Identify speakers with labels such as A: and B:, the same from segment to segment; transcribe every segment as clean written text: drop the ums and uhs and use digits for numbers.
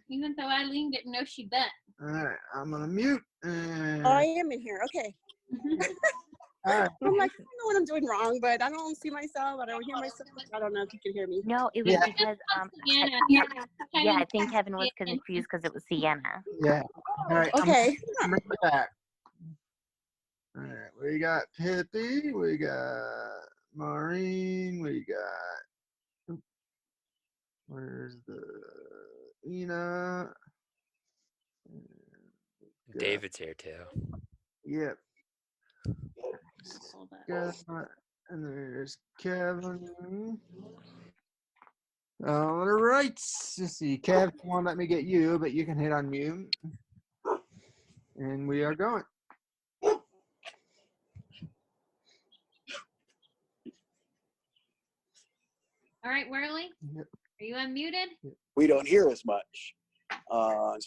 A: even though Eileen didn't know she'd been.
B: All right, I'm gonna mute. And...
C: Oh, I am in here. Okay.
B: All right.
C: I'm like, I don't know what I'm doing wrong, but I don't see myself. I don't hear myself. I don't know if you can hear me.
D: No, it was because I think Kevin was confused because it was Sienna.
B: Yeah. All right.
C: Okay.
B: I'm bring it back. All right. We got Pithy. We got Maureen. We got. Where's the Ina?
E: David's here too.
B: Yep. And there's Kevin. All right. Let's see. Kev won't let me get you, but you can hit on mute. And we are going.
A: All right, Worley.
B: Yep.
A: Are you unmuted?
F: We don't hear as much.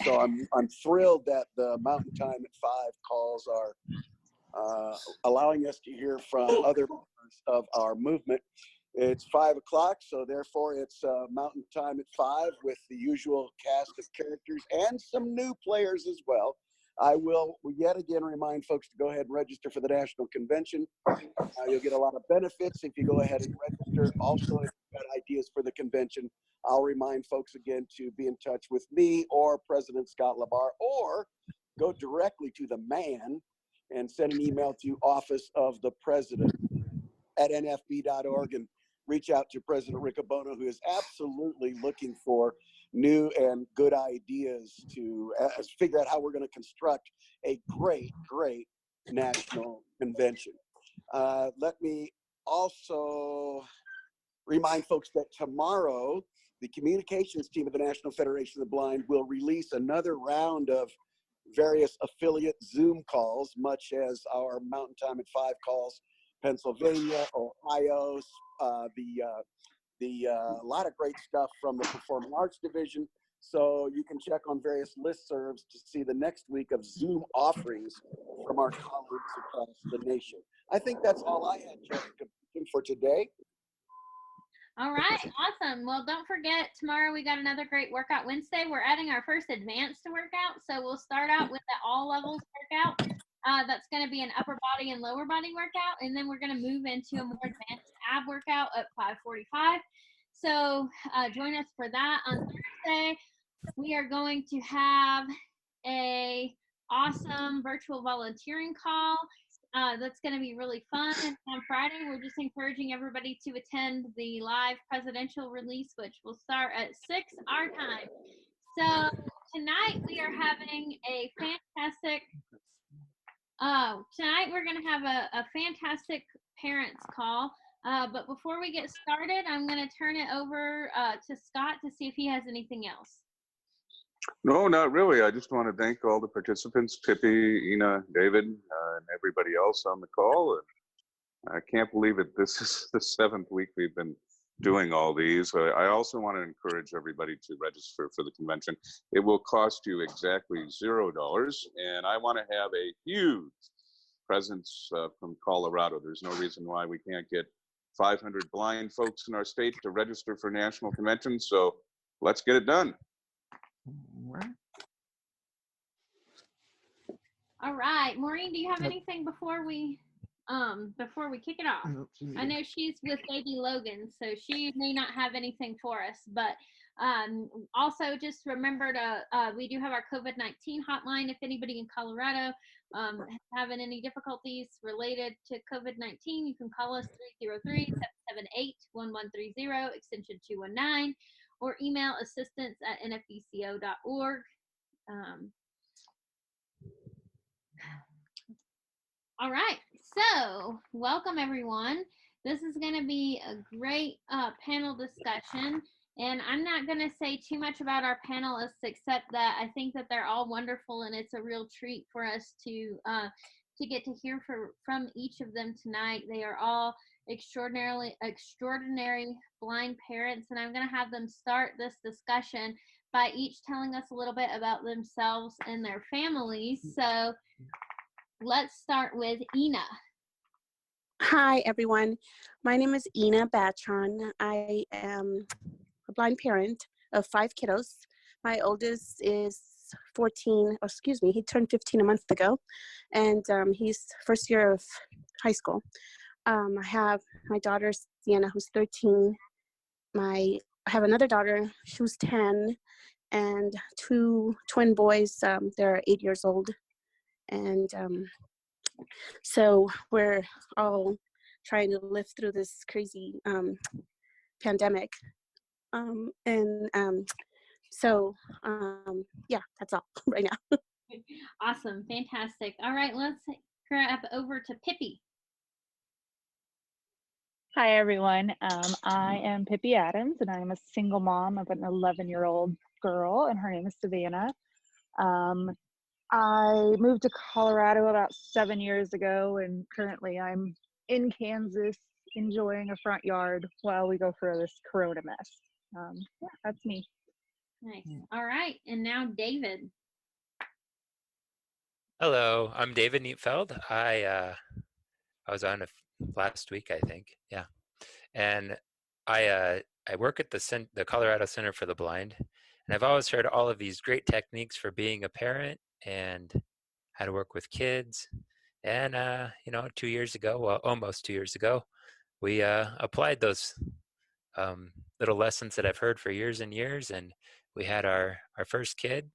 F: So I'm thrilled that the Mountain Time at 5 calls are allowing us to hear from other members of our movement. It's 5 o'clock, so therefore it's Mountain Time at 5 with the usual cast of characters and some new players as well. I will yet again remind folks to go ahead and register for the National Convention. You'll get a lot of benefits if you go ahead and register. Also, if you've got ideas for the convention, I'll remind folks again to be in touch with me or President Scott Labar, or go directly to the man and send an email to Office of the President at nfb.org and reach out to President Riccobono, who is absolutely looking for new and good ideas to figure out how we're going to construct a great national convention. Let me also remind folks that tomorrow, the communications team of the National Federation of the Blind will release another round of various affiliate Zoom calls, much as our Mountain Time at 5 calls, Pennsylvania, Ohio, a lot of great stuff from the Performing Arts Division. So you can check on various listservs to see the next week of Zoom offerings from our colleagues across the nation. I think that's all I had, Jessica, for today.
A: All right, awesome. Well, don't forget, tomorrow we got another great Workout Wednesday. We're adding our first advanced workout. So we'll start out with the all levels workout. That's going to be an upper body and lower body workout. And then we're going to move into a more advanced ab workout at 5:45. So join us for that. On Thursday, we are going to have a awesome virtual volunteering call. That's going to be really fun. And on Friday, we're just encouraging everybody to attend the live presidential release, which will start at 6 our time. So tonight we are having a fantastic, tonight we're going to have a fantastic parents call. But before we get started, I'm going to turn it over to Scott to see if he has anything else.
G: No, not really. I just want to thank all the participants, Tippy, Ina, David, and everybody else on the call. And I can't believe it. This is the 7th week we've been doing all these. I also want to encourage everybody to register for the convention. It will cost you exactly $0. And I want to have a huge presence from Colorado. There's no reason why we can't get 500 blind folks in our state to register for national convention. So let's get it done.
A: All right, Maureen, do you have anything before we kick it off? I know she's with baby Logan, so she may not have anything for us, but also just remember to we do have our COVID-19 hotline. If anybody in Colorado having any difficulties related to COVID-19, you can call us 303-778-1130 extension 219, or email assistance@nfbco.org. All right, so welcome everyone. This is going to be a great panel discussion, and I'm not going to say too much about our panelists except that I think that they're all wonderful, and it's a real treat for us to get to hear from each of them tonight. They are all extraordinary blind parents, and I'm going to have them start this discussion by each telling us a little bit about themselves and their families. So let's start with Ina.
C: Hi, everyone. My name is Ina Batron. I am a blind parent of 5 kiddos. My oldest is 14. Oh, excuse me, he turned 15 a month ago, and he's first year of high school. I have my daughter Sienna, who's 13. I have another daughter, who's 10, and two twin boys. They're 8 years old, and so we're all trying to live through this crazy pandemic. Yeah, that's all right now.
A: Awesome. Fantastic. All right, let's grab over to Pippi.
H: Hi, everyone. I am Pippi Adams, and I'm a single mom of an 11-year-old girl, and her name is Savannah. I moved to Colorado about 7 years ago, and currently I'm in Kansas enjoying a front yard while we go through this corona mess. Yeah, that's me.
A: Nice. All right, and now David.
E: Hello, I'm David Neatfeld. I was on last week, I think. Yeah, and I work at the Colorado Center for the Blind, and I've always heard all of these great techniques for being a parent and how to work with kids. And 2 years ago, well, almost 2 years ago, we applied those little lessons that I've heard for years and years, and we had our first kid,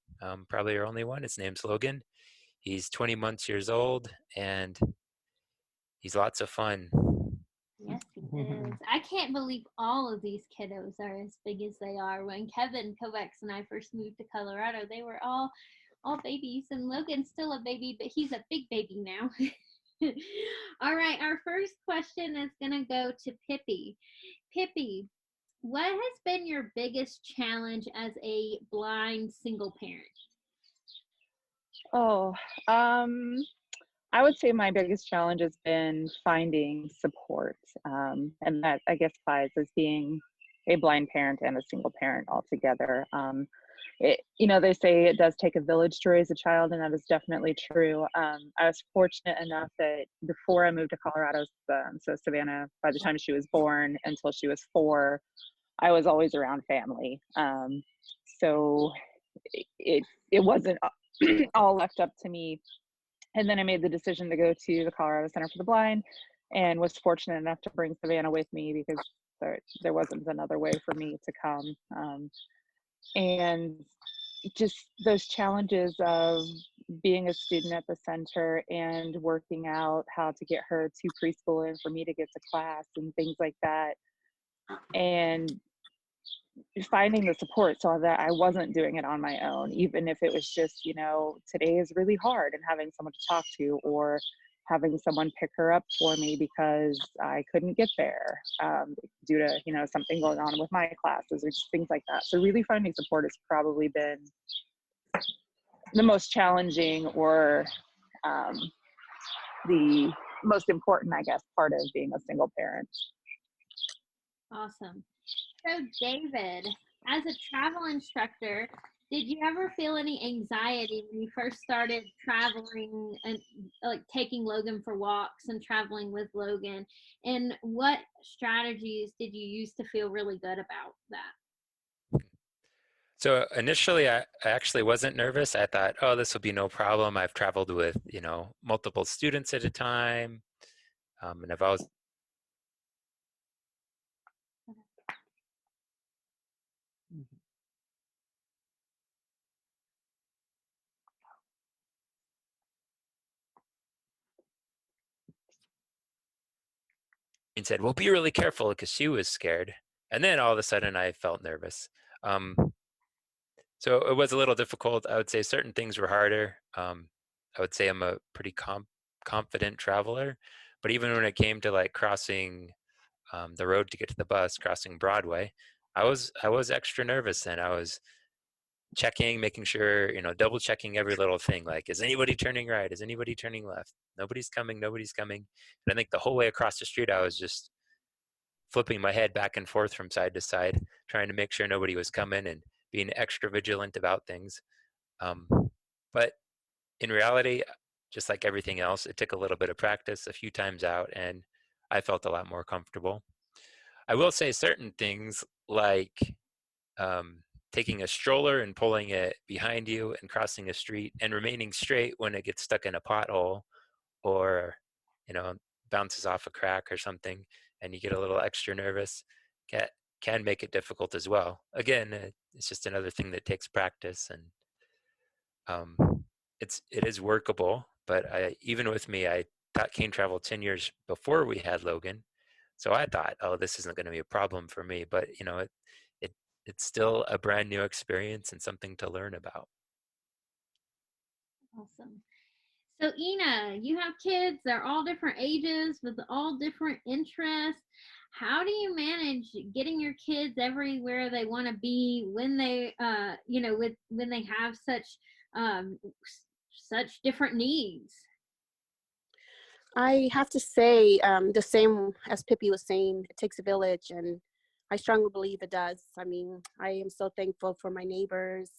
E: probably our only one. His name's Logan. He's 20 months years old, and he's lots of fun.
A: Yes, he is. I can't believe all of these kiddos are as big as they are. When Kevin Kovacs and I first moved to Colorado, they were all babies, and Logan's still a baby, but he's a big baby now. All right, our first question is going to go to Pippi. Pippi, what has been your biggest challenge as a blind single parent?
H: Oh, I would say my biggest challenge has been finding support, and that I guess applies as being a blind parent and a single parent altogether. They say it does take a village to raise a child, and that is definitely true. I was fortunate enough that before I moved to Colorado, so Savannah, by the time she was born until she was 4, I was always around family. So it wasn't all left up to me. And then I made the decision to go to the Colorado Center for the Blind, and was fortunate enough to bring Savannah with me because there wasn't another way for me to come. And just those challenges of being a student at the center and working out how to get her to preschool and for me to get to class and things like that. And finding the support so that I wasn't doing it on my own, even if it was just, today is really hard, and having someone to talk to, or having someone pick her up for me because I couldn't get there due to, something going on with my classes or just things like that. So really finding support has probably been the most challenging, or the most important, I guess, part of being a single parent.
A: Awesome. So David, as a travel instructor, did you ever feel any anxiety when you first started traveling and like taking Logan for walks and traveling with Logan? And what strategies did you use to feel really good about that?
E: So initially, I actually wasn't nervous. I thought, oh, this will be no problem. I've traveled with, multiple students at a time. And I've always... And said, well, be really careful, because she was scared. And then all of a sudden I felt nervous. So it was a little difficult. I would say certain things were harder. I would say I'm a pretty confident traveler, but even when it came to like crossing the road to get to the bus, crossing Broadway, I was extra nervous, and I was checking, making sure, double checking every little thing. Like, is anybody turning right? Is anybody turning left? Nobody's coming. Nobody's coming. And I think the whole way across the street, I was just flipping my head back and forth from side to side, trying to make sure nobody was coming and being extra vigilant about things. But in reality, just like everything else, it took a little bit of practice, a few times out, and I felt a lot more comfortable. I will say certain things like taking a stroller and pulling it behind you and crossing a street and remaining straight when it gets stuck in a pothole or, bounces off a crack or something, and you get a little extra nervous, can make it difficult as well. Again, it's just another thing that takes practice, and it is workable. But even with me, I taught cane travel 10 years before we had Logan, so I thought, oh, this isn't going to be a problem for me. But it's still a brand new experience and something to learn about.
A: Awesome. So Ina, you have kids, they're all different ages with all different interests. How do you manage getting your kids everywhere they want to be when they when they have um such different needs?
C: I have to say, the same as Pippi was saying, it takes a village, and I strongly believe it does. I mean, I am so thankful for my neighbors,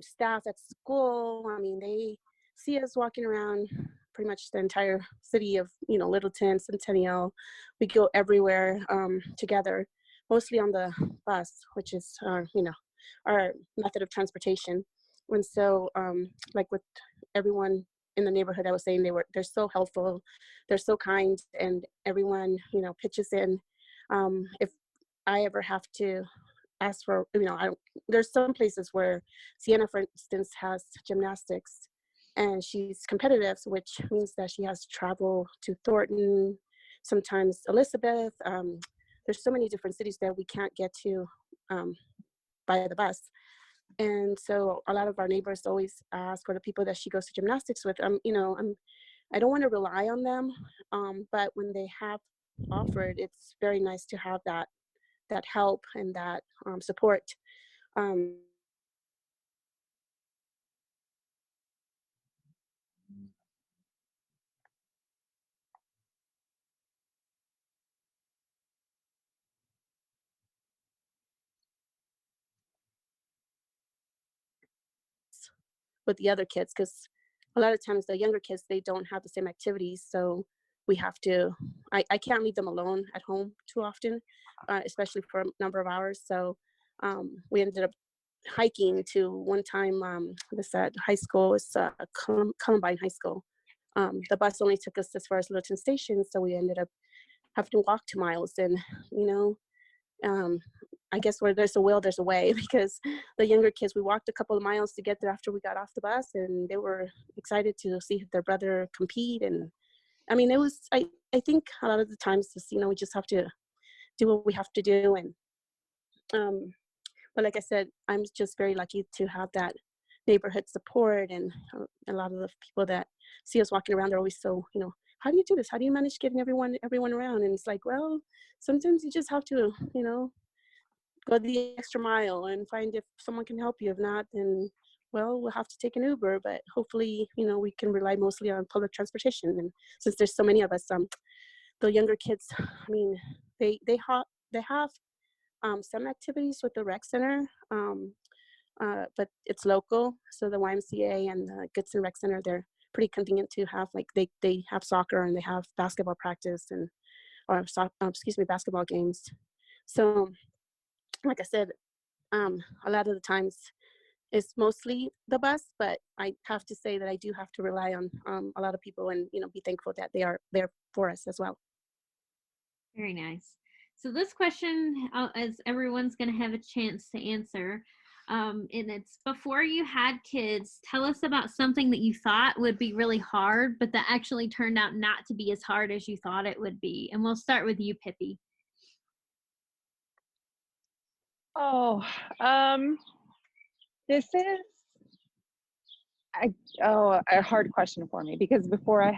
C: staff at school. I mean, they see us walking around pretty much the entire city of, Littleton, Centennial. We go everywhere together, mostly on the bus, which is, our method of transportation. And so, like with everyone in the neighborhood, I was saying they're so helpful, they're so kind, and everyone pitches in. If I ever have to ask for, there's some places where Sienna, for instance, has gymnastics, and she's competitive, which means that she has to travel to Thornton, sometimes Elizabeth. There's so many different cities that we can't get to by the bus. And so a lot of our neighbors always ask for the people that she goes to gymnastics with. I don't want to rely on them, but when they have offered, it's very nice to have that help and that support. With the other kids, because a lot of times the younger kids, they don't have the same activities, so we have to, I can't leave them alone at home too often, especially for a number of hours. So we ended up hiking to one time, this at high school, it's Columbine High School. The bus only took us as far as Littleton Station, so we ended up having to walk 2 miles. And I guess where there's a will, there's a way, because the younger kids, we walked a couple of miles to get there after we got off the bus, and they were excited to see their brother compete. And I mean, it was, I think a lot of the times, we just have to do what we have to do. And but like I said, I'm just very lucky to have that neighborhood support, and a lot of the people that see us walking around are always so, how do you do this? How do you manage getting everyone around? And it's like, well, sometimes you just have to, go the extra mile and find if someone can help you. If not, then, well, we'll have to take an Uber, but hopefully, we can rely mostly on public transportation. And since there's so many of us, the younger kids, I mean, they have some activities with the rec center, but it's local. So the YMCA and the Goodson Rec Center, they're pretty convenient to have. Like they have soccer, and they have basketball practice, basketball games. So like I said, a lot of the times it's mostly the bus, but I have to say that I do have to rely on a lot of people, and be thankful that they are there for us as well.
A: Very nice. So this question, as everyone's going to have a chance to answer, and it's, before you had kids, tell us about something that you thought would be really hard, but that actually turned out not to be as hard as you thought it would be. And we'll start with you, Pippi.
H: Oh, this is a hard question for me, because before I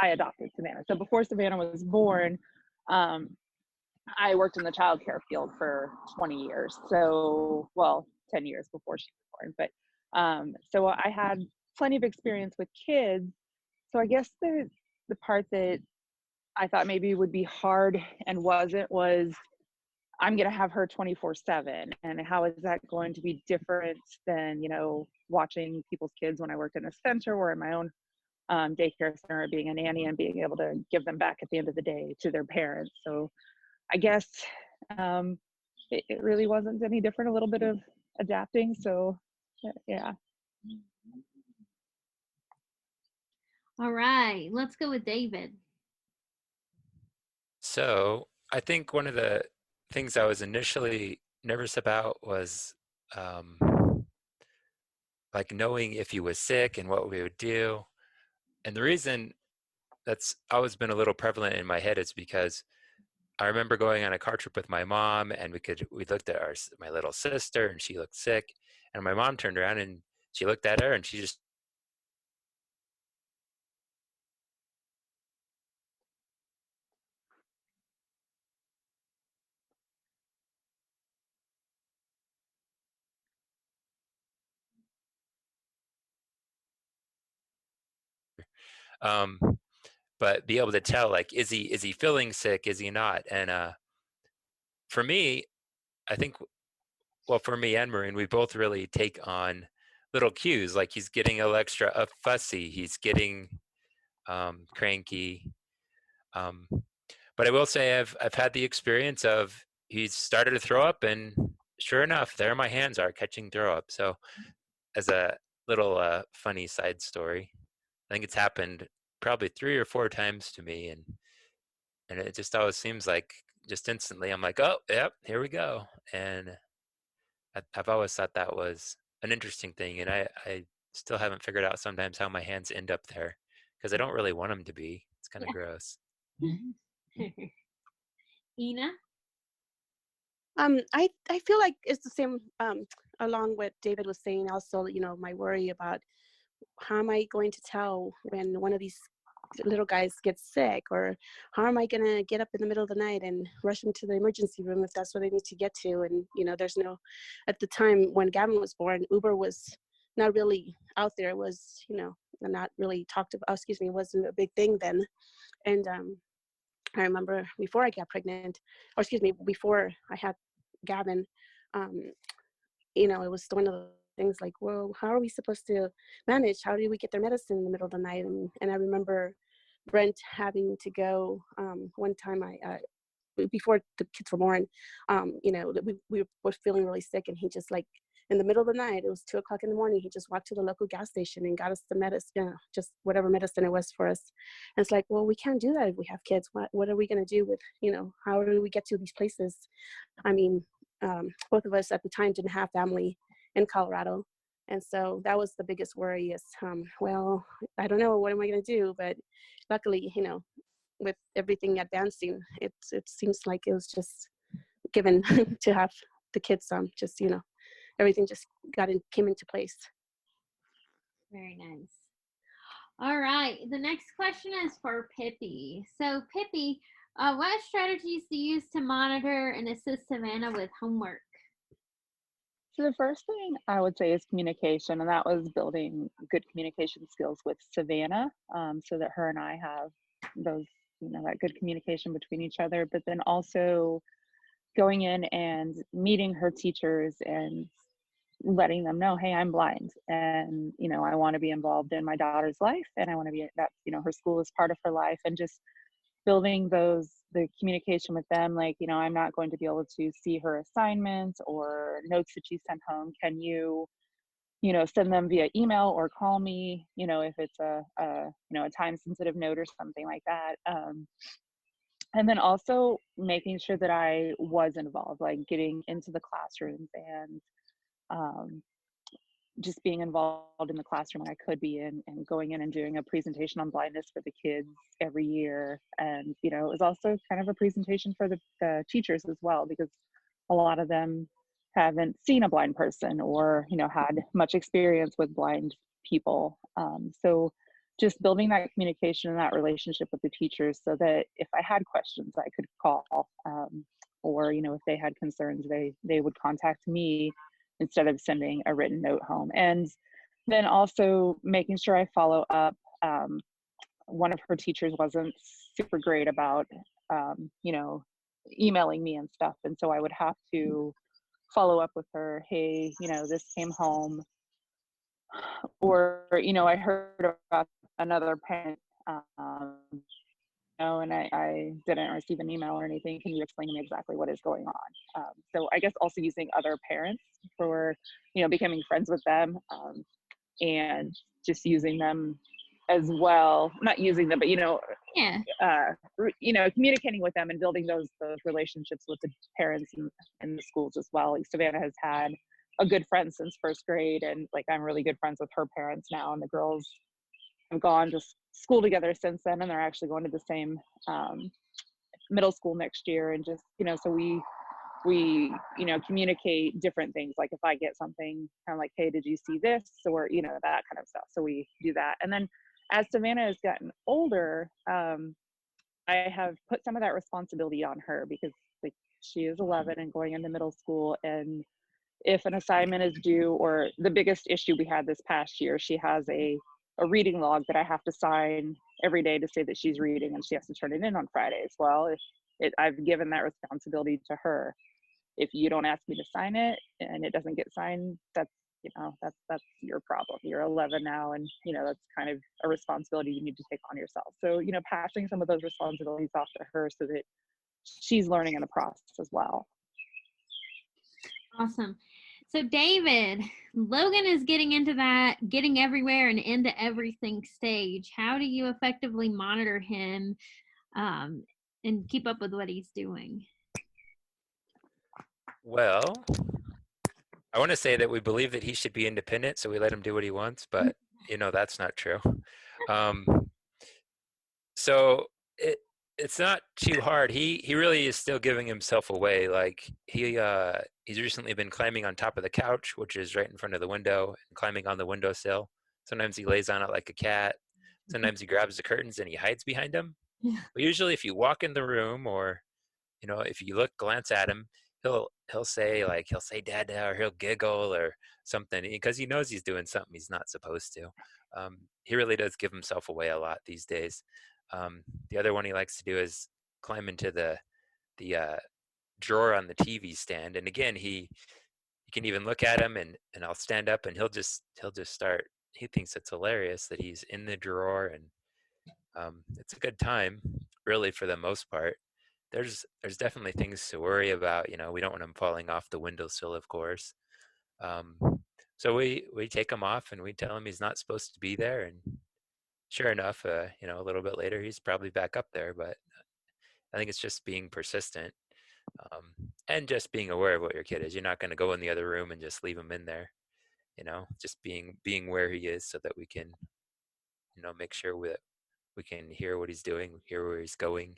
H: adopted Savannah. So before Savannah was born, I worked in the childcare field for 20 years. So, 10 years before she was born. But so I had plenty of experience with kids. So I guess the part that I thought maybe would be hard and wasn't was, I'm going to have her 24/7. And how is that going to be different than, watching people's kids when I worked in a center or in my own daycare center, being a nanny and being able to give them back at the end of the day to their parents. So I guess it really wasn't any different, a little bit of adapting. So yeah.
A: All right, let's go with David.
E: So I think one of the things I was initially nervous about was like knowing if he was sick and what we would do. And the reason that's always been a little prevalent in my head is because I remember going on a car trip with my mom, and we looked at my little sister, and she looked sick, and my mom turned around and she looked at her, and she just um, but be able to tell, like, is he feeling sick, is he not? And for me, I think, well, for me and Maureen, we both really take on little cues, like he's getting a little extra fussy, he's getting cranky. Um, but I will say I've had the experience of he's started to throw up, and sure enough, there my hands are catching throw up. So as a little funny side story, I think it's happened probably 3 or 4 times to me, and it just always seems like just instantly I'm like, oh, yep, here we go. And I've always thought that was an interesting thing, and I still haven't figured out sometimes how my hands end up there because I don't really want them to be. It's kind of gross.
A: Ina?
C: I feel like it's the same, along what David was saying. Also, my worry about how am I going to tell when one of these little guys gets sick, or how am I going to get up in the middle of the night and rush them to the emergency room if that's what they need to get to. And there's no, at the time when Gavin was born, Uber was not really out there. It was not really talked about, it wasn't a big thing then. And I remember before I got pregnant, before I had Gavin, it was one of the things like, well, how are we supposed to manage? How do we get their medicine in the middle of the night? And I remember Brent having to go one time, before the kids were born, we were feeling really sick, and he just, like, in the middle of the night, it was 2:00 in the morning, he just walked to the local gas station and got us the medicine, just whatever medicine it was for us. And it's like, well, we can't do that if we have kids. What are we going to do with, how do we get to these places? I mean, both of us at the time didn't have family in Colorado. And so that was the biggest worry is, well, I don't know, what am I going to do? But luckily, with everything advancing, it seems like it was just given to have the kids, just, everything just came into place.
A: Very nice. All right, the next question is for Pippi. So Pippi, what strategies do you use to monitor and assist Savannah with homework?
H: So the first thing I would say is communication, and that was building good communication skills with Savannah, so that her and I have those, that good communication between each other. But then also going in and meeting her teachers and letting them know, hey, I'm blind, and I want to be involved in my daughter's life, and I want to be that, her school is part of her life, and just building the communication with them, like, I'm not going to be able to see her assignments or notes that she sent home. Can you, send them via email or call me, if it's a time sensitive note or something like that. And then also making sure that I was involved, like getting into the classrooms and just being involved in the classroom when I could be in, and going in and doing a presentation on blindness for the kids every year. And, it was also kind of a presentation for the teachers as well, because a lot of them haven't seen a blind person or, had much experience with blind people. So just building that communication and that relationship with the teachers, so that if I had questions, I could call, or, if they had concerns, they would contact me instead of sending a written note home. And then also making sure I follow up. One of her teachers wasn't super great about, emailing me and stuff. And so I would have to follow up with her, hey, this came home. Or, I heard about another parent, and I didn't receive an email or anything. Can you explain to me exactly what is going on? So I guess also using other parents for, becoming friends with them, and just using them as well. Not using them, but
A: Yeah.
H: communicating with them and building those relationships with the parents and the schools as well. Like Savannah has had a good friend since first grade, and like I'm really good friends with her parents now, and the girls have gone to school together since then, and they're actually going to the same middle school next year. And just so we communicate different things. Like if I get something, kind of like, hey, did you see this, or that kind of stuff. So we do that. And then as Savannah has gotten older, I have put some of that responsibility on her, because like she is 11 and going into middle school, and if an assignment is due, or the biggest issue we had this past year, she has a reading log that I have to sign every day to say that she's reading, and she has to turn it in on Fridays. Well, I've given that responsibility to her. If you don't ask me to sign it and it doesn't get signed, that's your problem. You're 11 now, and that's kind of a responsibility you need to take on yourself. So passing some of those responsibilities off to her so that she's learning in the process as well.
A: Awesome. So David, Logan is getting into that getting everywhere and into everything stage. How do you effectively monitor him and keep up with what he's doing?
E: Well, I want to say that we believe that he should be independent, so we let him do what he wants, but that's not true. So it's not too hard. He really is still giving himself away. Like he's recently been climbing on top of the couch, which is right in front of the window, and climbing on the windowsill. Sometimes he lays on it like a cat. Sometimes he grabs the curtains and he hides behind them. But usually if you walk in the room, or if you glance at him, he'll say dad, or he'll giggle or something, because he knows he's doing something he's not supposed to. He really does give himself away a lot these days. The other one he likes to do is climb into the drawer on the TV stand, and again you can even look at him, and I'll stand up, and he'll just start. He thinks it's hilarious that he's in the drawer, and it's a good time, really, for the most part. There's definitely things to worry about. We don't want him falling off the windowsill, of course. So we take him off, and we tell him he's not supposed to be there, and sure enough, a little bit later, he's probably back up there. But I think it's just being persistent, and just being aware of what your kid is. You're not going to go in the other room and just leave him in there. Just being where he is, so that we can, make sure that we can hear what he's doing, hear where he's going,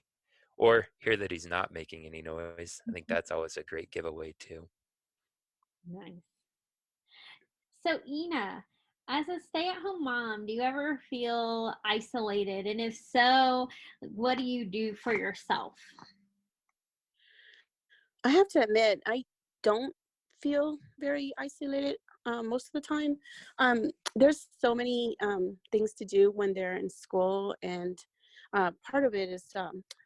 E: or hear that he's not making any noise. I think that's always a great giveaway too.
A: Nice. So Ina, as a stay-at-home mom, do you ever feel isolated? And if so, what do you do for yourself?
C: I have to admit, I don't feel very isolated most of the time. There's so many things to do when they're in school, and part of it is,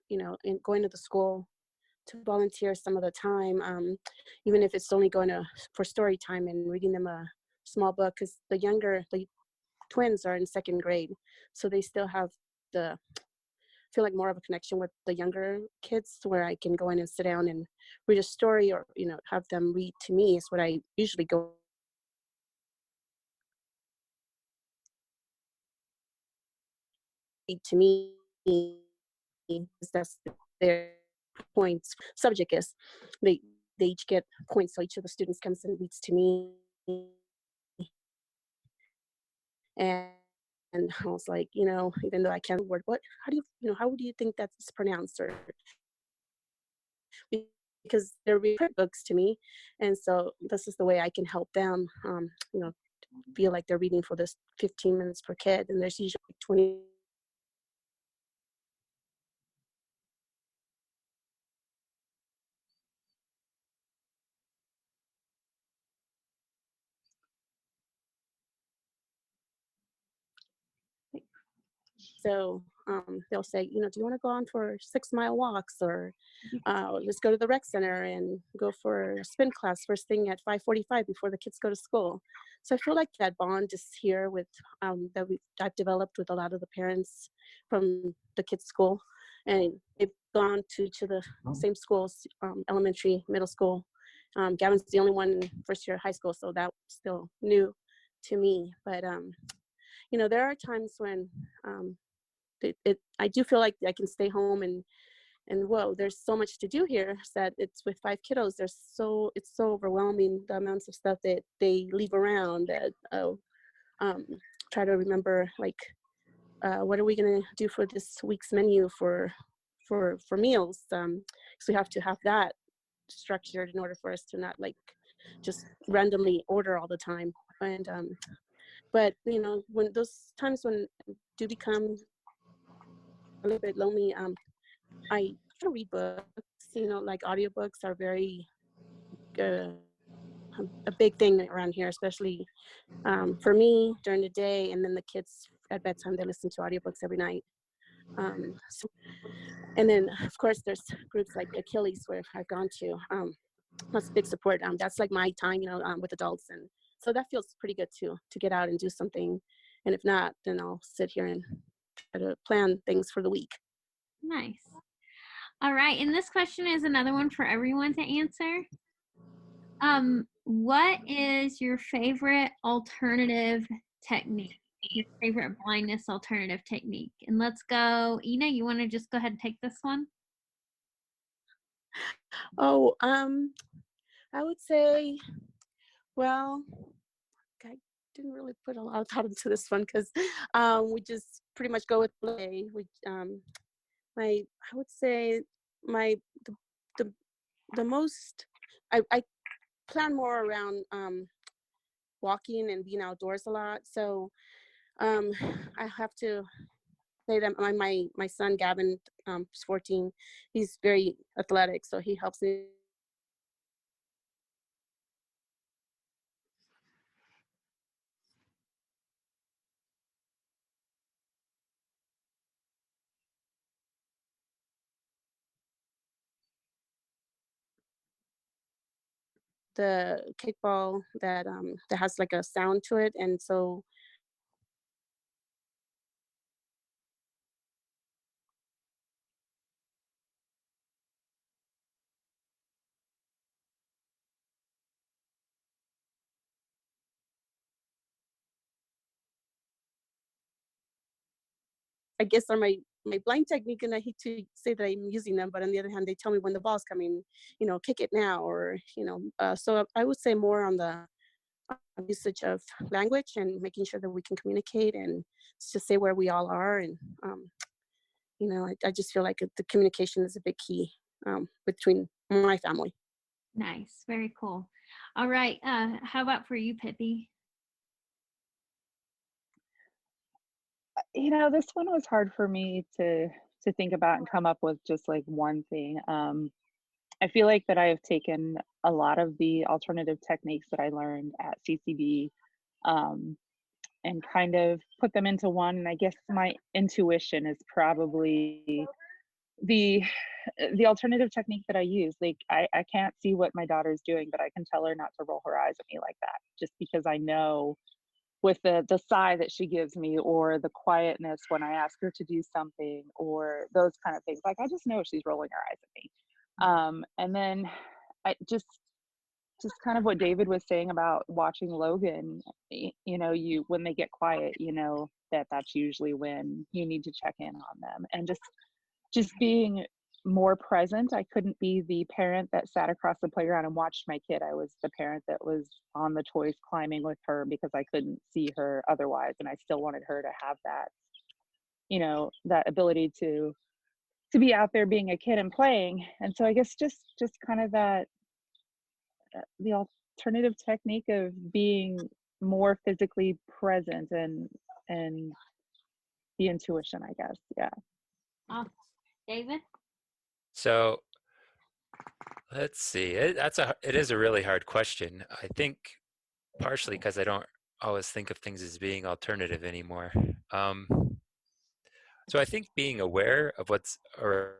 C: in going to the school to volunteer some of the time, even if it's only going for story time and reading them a small book, because the twins are in second grade, so they still have feel like more of a connection with the younger kids, where I can go in and sit down and read a story, or have them read to me is what I usually go read to me, because that's their points. Subject is they each get points, so each of the students comes and reads to me, and I was like, even though I can't word, how would you think that's pronounced, or because they're reading books to me, and so this is the way I can help them, feel like they're reading for this 15 minutes per kid, and there's usually 20 So they'll say, do you want to go on for 6-mile walks, or let's go to the rec center and go for a spin class first thing at 5:45 before the kids go to school. So I feel like that bond is here with I've developed with a lot of the parents from the kids' school, and they've gone to the same schools, elementary, middle school. Gavin's the only one in first year of high school, so that's still new to me. But there are times when I do feel like I can stay home and whoa, there's so much to do here. That it's with 5 kiddos. It's so overwhelming, the amounts of stuff that they leave around. That try to remember, like, what are we gonna do for this week's menu for meals? Because we have to have that structured in order for us to not like just randomly order all the time. And but when those times when I do become a little bit lonely, I try to read books. Like audiobooks are very a big thing around here, especially for me during the day, and then the kids at bedtime, they listen to audiobooks every night. And then of course there's groups like Achilles where I've gone to. That's big support. That's like my time, with adults, and so that feels pretty good too, to get out and do something. And if not, then I'll sit here and try to plan things for the week.
A: Nice. All right, and this question is another one for everyone to answer. What is your favorite alternative technique? Your favorite blindness alternative technique? And let's go, Ina, you want to just go ahead and take this one?
C: Oh, I would say, well, I didn't really put a lot of thought into this one because we just pretty much go with play. I would say the most I plan more around walking and being outdoors a lot. So I have to say that my son Gavin, is 14. He's very athletic, so he helps me. The kickball that has like a sound to it, and so I guess are my blind technique, and I hate to say that I'm using them, but on the other hand, they tell me when the ball's coming, kick it now, or so I would say more on the usage of language and making sure that we can communicate and just say where we all are. And I just feel like the communication is a big key between my family.
A: Nice, very cool. All right, how about for you, Pippi?
H: This one was hard for me to think about and come up with just like one thing. I feel like that I have taken a lot of the alternative techniques that I learned at CCB and kind of put them into one. And I guess my intuition is probably the alternative technique that I use. Like I can't see what my daughter's doing, but I can tell her not to roll her eyes at me like that, just because I know with the sigh that she gives me, or the quietness when I ask her to do something, or those kind of things. Like I just know she's rolling her eyes at me. And then I just kind of what David was saying about watching Logan, you when they get quiet, that's usually when you need to check in on them, and just being more present. I couldn't be the parent that sat across the playground and watched my kid. I was the parent that was on the toys climbing with her because I couldn't see her otherwise, and I still wanted her to have that, that ability to be out there being a kid and playing. And so I guess just kind of that the alternative technique of being more physically present and the intuition, I guess. Yeah.
A: Awesome. David?
E: So let's see. It is a really hard question. I think partially because I don't always think of things as being alternative anymore. So I think being aware of what's around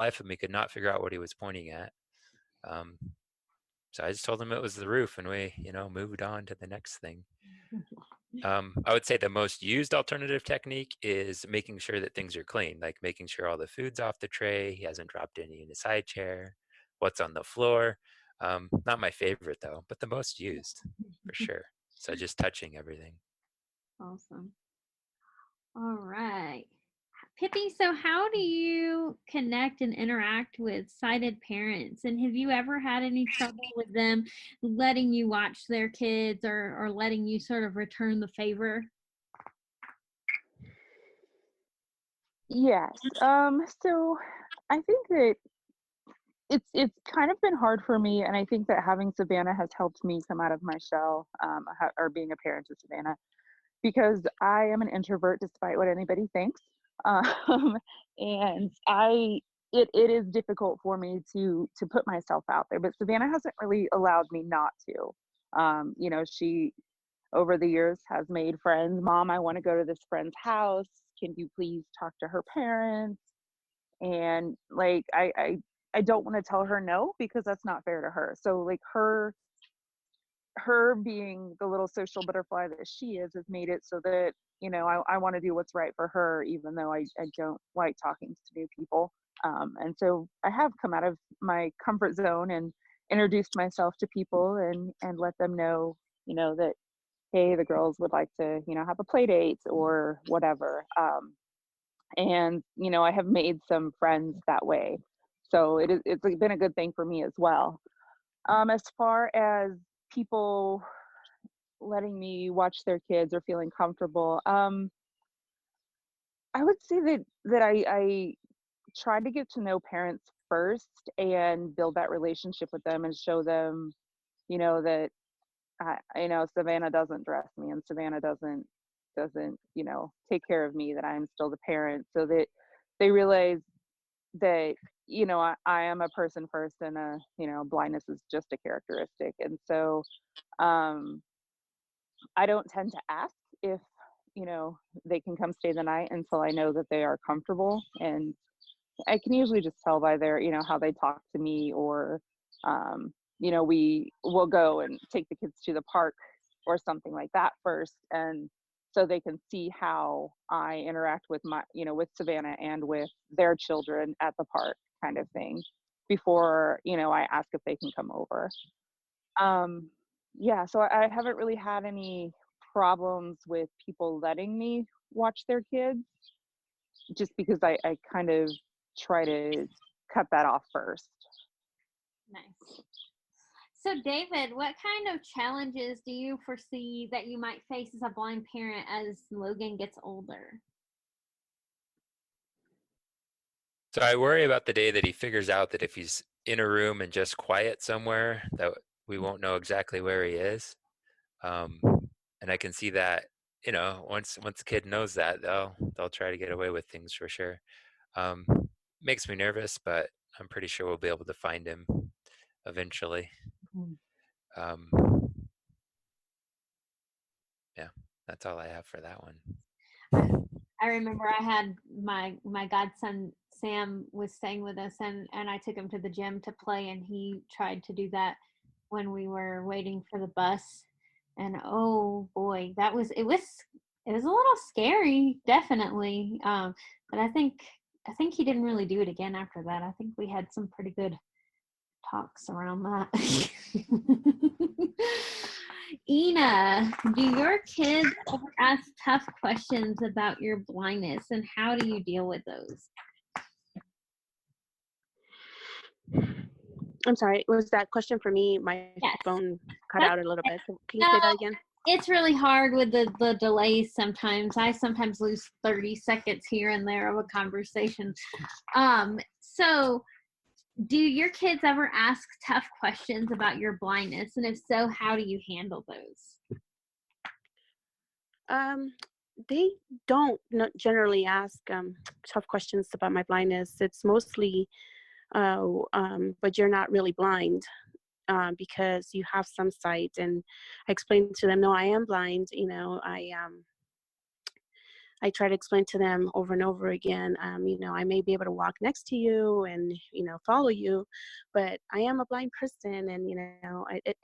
E: life of me could not figure out what he was pointing at. So I just told him it was the roof, and we, moved on to the next thing. I would say the most used alternative technique is making sure that things are clean, like making sure all the food's off the tray, he hasn't dropped any in his high chair, what's on the floor. Not my favorite though, but the most used for sure. So just touching everything.
A: Awesome. All right. Pippi, so how do you connect and interact with sighted parents? And have you ever had any trouble with them letting you watch their kids or letting you sort of return the favor?
H: Yes. So I think that it's kind of been hard for me, and I think that having Savannah has helped me come out of my shell, or being a parent to Savannah, because I am an introvert despite what anybody thinks. And it is difficult for me to put myself out there, but Savannah hasn't really allowed me not to. She over the years has made friends. Mom, I want to go to this friend's house. Can you please talk to her parents? And like I don't want to tell her no, because that's not fair to her. So like her being the little social butterfly that she is has made it so that I want to do what's right for her, even though I don't like talking to new people. And so I have come out of my comfort zone and introduced myself to people and let them know that, hey, the girls would like to have a play date or whatever. And I have made some friends that way, so it's been a good thing for me as well. As far as people letting me watch their kids or feeling comfortable, I would say that I try to get to know parents first and build that relationship with them and show them that Savannah doesn't dress me, and Savannah doesn't take care of me, that I'm still the parent, so that they realize that I am a person first, and blindness is just a characteristic. And so I don't tend to ask if they can come stay the night until I know that they are comfortable, and I can usually just tell by their how they talk to me, or we will go and take the kids to the park or something like that first, and so they can see how I interact with with Savannah and with their children at the park, kind of thing, before I ask if they can come over. Yeah, so I haven't really had any problems with people letting me watch their kids, just because I kind of try to cut that off first.
A: Nice. So David, what kind of challenges do you foresee that you might face as a blind parent as Logan gets older?
E: So I worry about the day that he figures out that if he's in a room and just quiet somewhere, that we won't know exactly where he is. And I can see that, once the kid knows that, they'll try to get away with things for sure. Makes me nervous, but I'm pretty sure we'll be able to find him eventually. Yeah, that's all I have for that one.
A: I remember I had my godson Sam was staying with us, and I took him to the gym to play, and he tried to do that when we were waiting for the bus, and oh boy, it was a little scary, definitely. But I think he didn't really do it again after that. I think we had some pretty good talks around that. Ina, do your kids ever ask tough questions about your blindness, and how do you deal with those?
C: I'm sorry, was that question for me? My
A: Yes.
C: phone cut out a little bit. Can you say that again?
A: It's really hard with the delays sometimes. I sometimes lose 30 seconds here and there of a conversation. So do your kids ever ask tough questions about your blindness? And if so, how do you handle those?
C: They don't generally ask tough questions about my blindness. It's mostly, but you're not really blind, because you have some sight. And I explained to them, no, I am blind. I try to explain to them over and over again, I may be able to walk next to you and, follow you, but I am a blind person. And,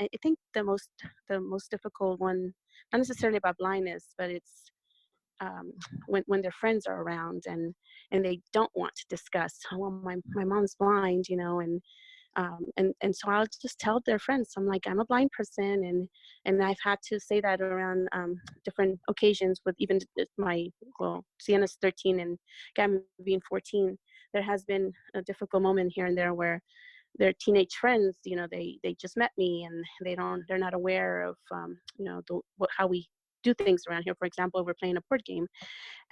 C: I think the most difficult one, not necessarily about blindness, but it's when their friends are around and they don't want to discuss, oh, well, my mom's blind, and so I'll just tell their friends, I'm like, I'm a blind person, and I've had to say that around different occasions with even Sienna's 13 and Gavin being 14. There has been a difficult moment here and there where their teenage friends, they just met me and they're not aware of how we do things around here. For example, we're playing a board game,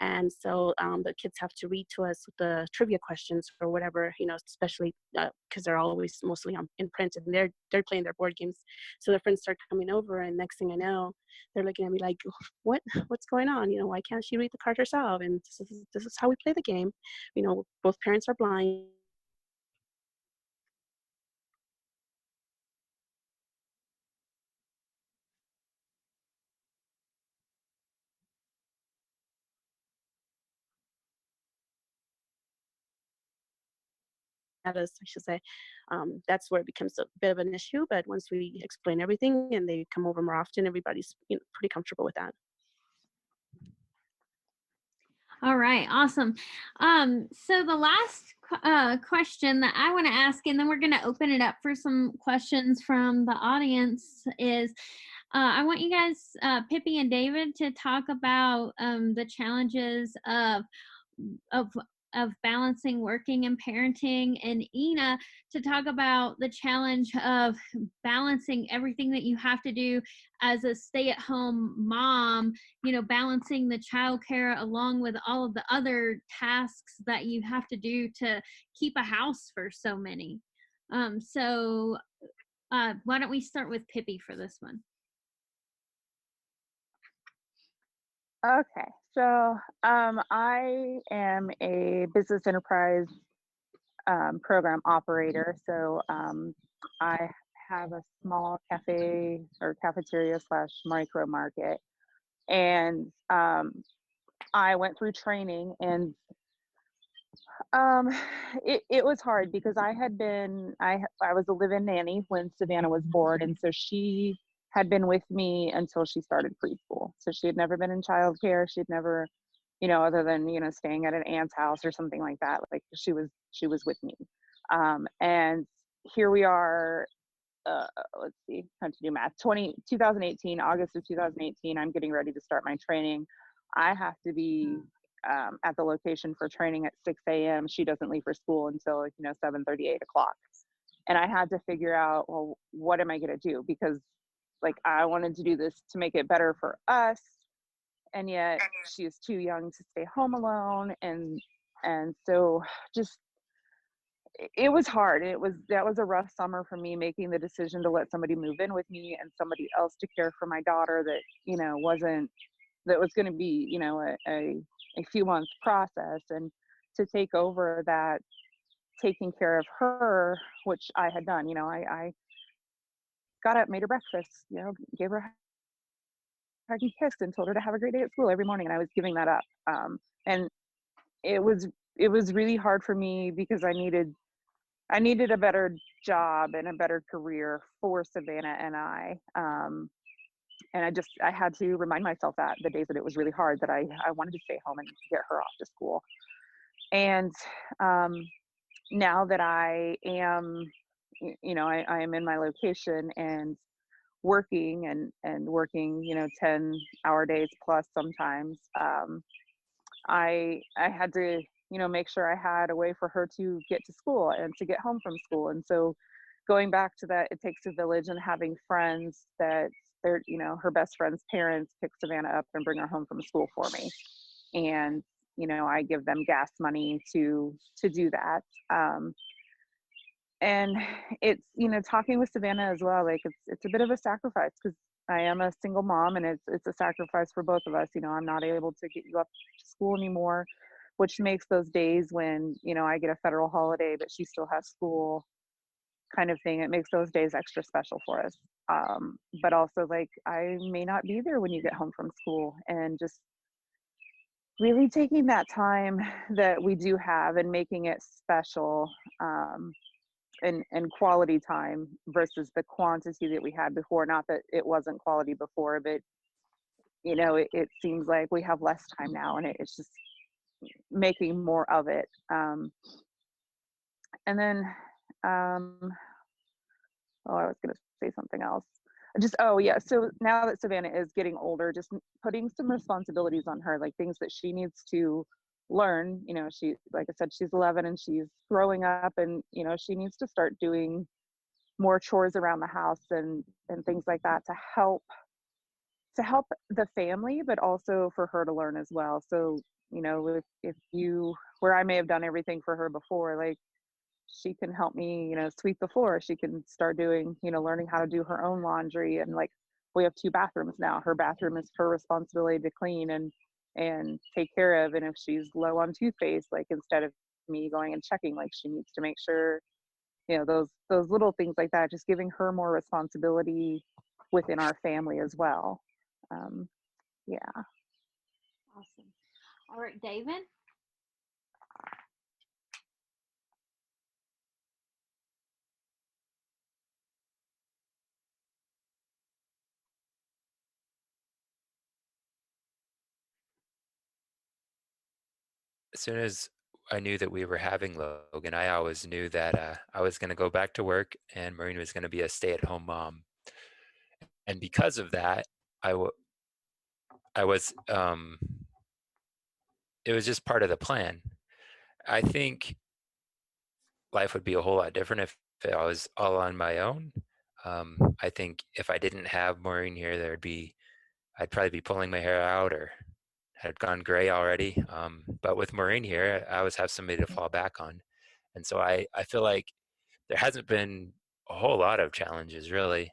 C: and so the kids have to read to us the trivia questions or whatever, especially because they're always mostly in print, and they're playing their board games. So their friends start coming over, and next thing I know, they're looking at me like, what's going on? Why can't she read the card herself? And this is how we play the game. Both parents are blind. Status, I should say. That's where it becomes a bit of an issue. But once we explain everything and they come over more often, everybody's pretty comfortable with that.
A: All right, awesome. So the last question that I want to ask, and then we're going to open it up for some questions from the audience, is I want you guys, Pippi and David, to talk about the challenges of of balancing working and parenting, and Ina to talk about the challenge of balancing everything that you have to do as a stay-at-home mom, balancing the childcare along with all of the other tasks that you have to do to keep a house for so many. So why don't we start with Pippi for this one?
H: Okay, so I am a business enterprise program operator. So I have a small cafe or cafeteria / micro market, and I went through training, and it was hard because I was a live-in nanny when Savannah was born, and so she had been with me until she started preschool. So she had never been in childcare. She'd never, other than staying at an aunt's house or something like that. Like she was with me, and here we are. Let's see, time to do math. 2018, August of 2018. I'm getting ready to start my training. I have to be at the location for training at 6 a.m. She doesn't leave for school until 7:30, 8 o'clock. And I had to figure out, well, what am I going to do? Because I wanted to do this to make it better for us, and yet she is too young to stay home alone. And so just, it was hard. That was a rough summer for me, making the decision to let somebody move in with me and somebody else to care for my daughter that, that was going to be, a few months process, and to take over that taking care of her, which I had done. I got up, made her breakfast, gave her a hug and kiss, and told her to have a great day at school every morning, and I was giving that up. And it was really hard for me because I needed a better job and a better career for Savannah and I. And I had to remind myself that the days that it was really hard, that I wanted to stay home and get her off to school. And now that I am, I am in my location and working and working, 10-hour days plus sometimes, I had to, make sure I had a way for her to get to school and to get home from school. And so going back to that, it takes a village, and having friends that they're, her best friend's parents pick Savannah up and bring her home from school for me. And, I give them gas money to do that. And it's, talking with Savannah as well, it's a bit of a sacrifice because I am a single mom, and it's a sacrifice for both of us. I'm not able to get you up to school anymore, which makes those days when, I get a federal holiday, but she still has school, kind of thing. It makes those days extra special for us. But also I may not be there when you get home from school, and just really taking that time that we do have and making it special, and quality time versus the quantity that we had before. Not that it wasn't quality before, but it seems like we have less time now, and it's just making more of it. And then, I was going to say something else. Oh yeah. So now that Savannah is getting older, just putting some responsibilities on her, like things that she needs to learn. She, like I said, she's 11 and she's growing up, and she needs to start doing more chores around the house and things like that to help the family, but also for her to learn as well. So if you, where I may have done everything for her before, like, she can help me, sweep the floor. She can start doing, learning how to do her own laundry. And like, we have 2 bathrooms now. Her bathroom is her responsibility to clean and take care of. And if she's low on toothpaste, like, instead of me going and checking, like, she needs to make sure, those little things like that, just giving her more responsibility within our family as well. Yeah.
A: Awesome. All right, David.
E: As soon as I knew that we were having Logan, I always knew that I was going to go back to work and Maureen was going to be a stay-at-home mom. And because of that, I was, it was just part of the plan. I think life would be a whole lot different if I was all on my own. I think if I didn't have Maureen here, I'd probably be pulling my hair out or had gone gray already. But with Maureen here, I always have somebody to fall back on. And so I feel like there hasn't been a whole lot of challenges, really.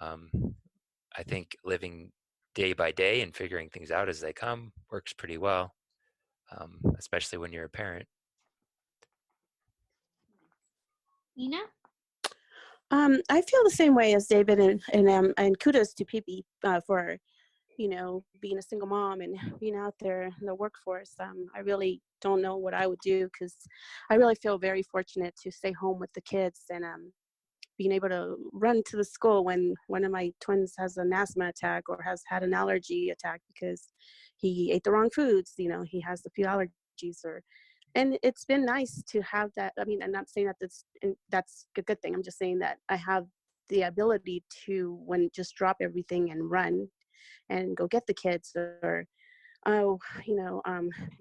E: I think living day by day and figuring things out as they come works pretty well, especially when you're a parent.
A: Ina?
C: I feel the same way as David, and kudos to Pippi for being a single mom and being out there in the workforce. I really don't know what I would do, because I really feel very fortunate to stay home with the kids and being able to run to the school when one of my twins has an asthma attack or has had an allergy attack because he ate the wrong foods. He has a few allergies, and it's been nice to have that. I mean, I'm not saying that that's a good thing. I'm just saying that I have the ability to just drop everything and run and go get the kids. Or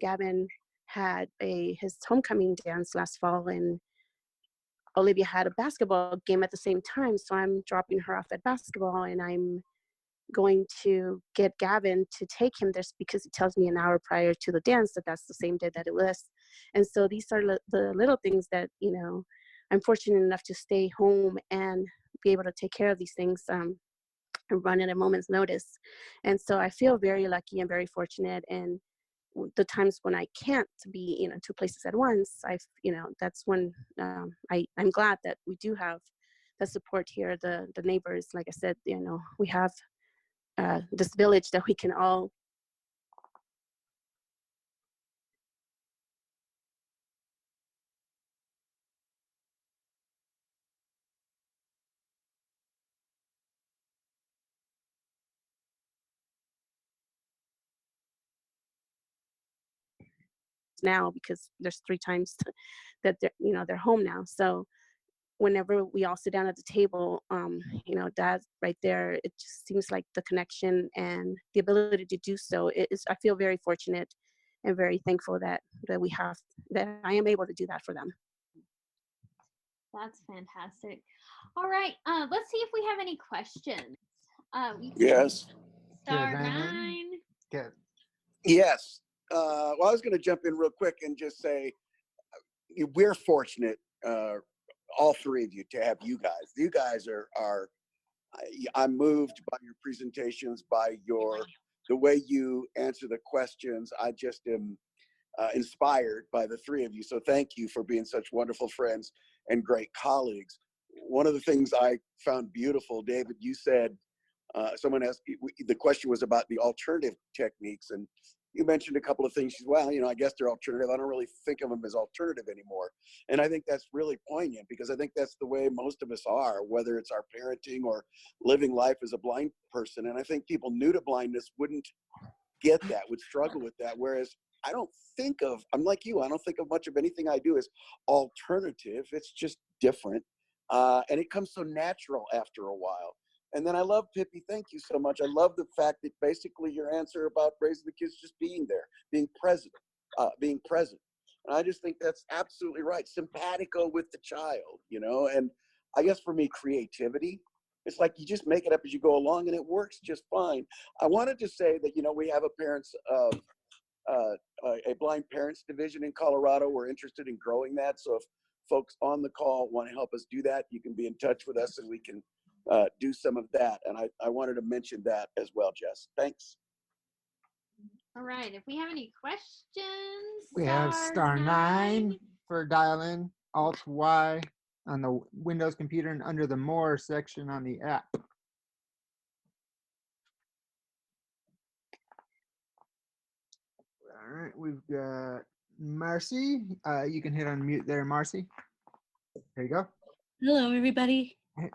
C: Gavin had his homecoming dance last fall, and Olivia had a basketball game at the same time, so I'm dropping her off at basketball, and I'm going to get Gavin to take him there because he tells me an hour prior to the dance that that's the same day that it was. And so these are the little things that I'm fortunate enough to stay home and be able to take care of these things and run at a moment's notice. And so I feel very lucky and very fortunate. And the times when I can't be 2 places at once, that's when I'm glad that we do have the support here, the neighbors. Like I said, we have this village that we can all now, because there's 3 times that they're home now. So whenever we all sit down at the table, Dad right there, it just seems like the connection and the ability to do so I feel very fortunate and very thankful that I am able to do that for them.
A: That's fantastic. All right. Let's see if we have any questions.
F: Yes.
A: Star
B: Good,
A: 9.
B: Good.
F: Yes. Well, I was going to jump in real quick and just say we're fortunate, all 3 of you, to have you guys. You guys are. I'm moved by your presentations, by the way you answer the questions. I just am inspired by the 3 of you. So thank you for being such wonderful friends and great colleagues. One of the things I found beautiful, David, you said, someone asked, the question was about the alternative techniques, and you mentioned a couple of things. She's, well, I guess they're alternative. I don't really think of them as alternative anymore. And I think that's really poignant, because I think that's the way most of us are, whether it's our parenting or living life as a blind person. And I think people new to blindness wouldn't get that, would struggle with that. Whereas I'm like you, I don't think of much of anything I do as alternative. It's just different. And it comes so natural after a while. And then I love, Pippi, thank you so much. I love the fact that basically your answer about raising the kids, just being there, being present. And I just think that's absolutely right. Simpatico with the child, and I guess for me, creativity. It's like you just make it up as you go along, and it works just fine. I wanted to say that, we have a blind parents division in Colorado. We're interested in growing that. So if folks on the call want to help us do that, you can be in touch with us and we can do some of that. And I wanted to mention that as well, Jess. Thanks.
A: All right. If we have any questions,
B: We have *9 for dial in, Alt Y on the Windows computer and under the More section on the app. All right, we've got Marcy. You can hit on mute there, Marcy. There you go.
I: Hello, everybody.
A: Hello.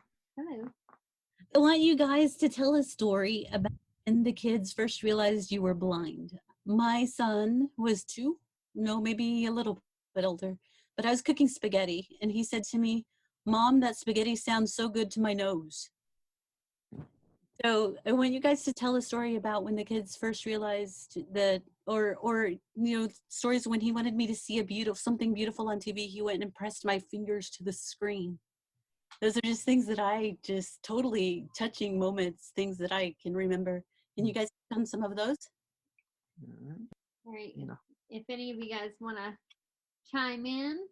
I: I want you guys to tell a story about when the kids first realized you were blind. My son was 2, maybe a little bit older, but I was cooking spaghetti, and he said to me, "Mom, that spaghetti sounds so good to my nose." So I want you guys to tell a story about when the kids first realized that, or stories when he wanted me to see something beautiful on TV, he went and pressed my fingers to the screen. Those are just things that I just totally touching moments, things that I can remember. And you guys have done some of those?
A: All right. If any of you guys want to chime in.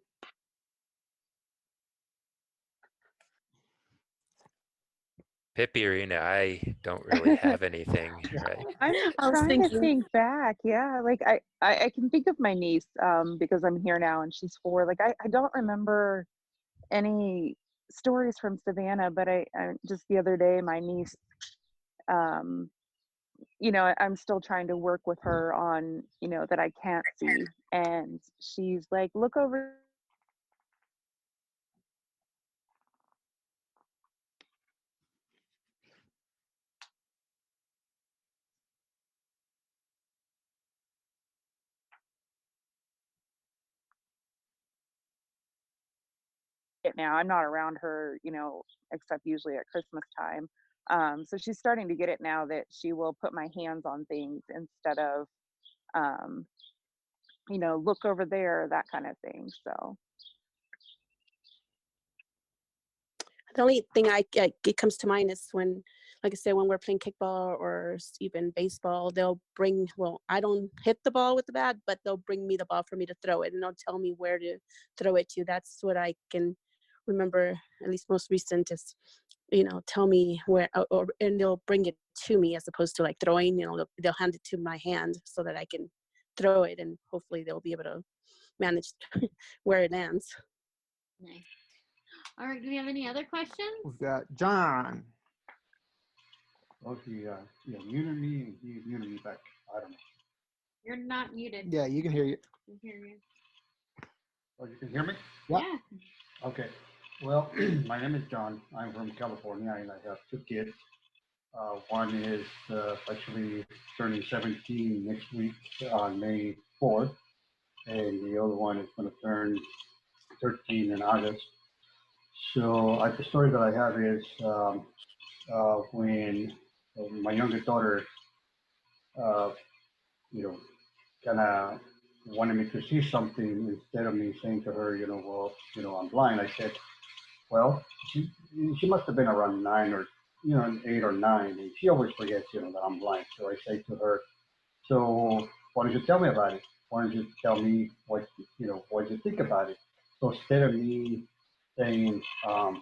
E: Pippi or Ina, I don't really have anything. Right.
H: I'm trying to think back. Yeah, like I can think of my niece because I'm here now and she's 4. Like I don't remember any stories from Savannah, but I just the other day my niece, I'm still trying to work with her on that I can't see, and she's like, look over it now. I'm not around her, except usually at Christmas time. So she's starting to get it now that she will put my hands on things instead of, look over there, that kind of thing. So
C: The only thing it comes to mind is when, like I said, when we're playing kickball or even baseball, they'll bring, I don't hit the ball with the bat, but they'll bring me the ball for me to throw it, and they'll tell me where to throw it to. That's what I can remember, at least most recent, is, tell me where, and they'll bring it to me as opposed to like throwing, they'll hand it to my hand so that I can throw it, and hopefully they'll be able to manage where it lands.
A: Nice. All right, do we have any other questions?
B: We've got John.
J: Okay, muted me and he muted me back. I don't know.
A: You're not muted.
B: Yeah, you can hear you.
A: I can hear you.
J: Oh, you can hear me?
B: Yep.
A: Yeah.
J: Okay. Well, my name is John. I'm from California and I have 2 kids. One is actually turning 17 next week on May 4th, and the other one is going to turn 13 in August. So the story that I have is when my youngest daughter, kind of wanted me to see something, instead of me saying to her, I'm blind. I said, well, she must have been around 9 or 8 or 9, and she always forgets, that I'm blind. So I say to her, so why don't you tell me about it? Why don't you tell me what you think about it? So instead of me saying, I'm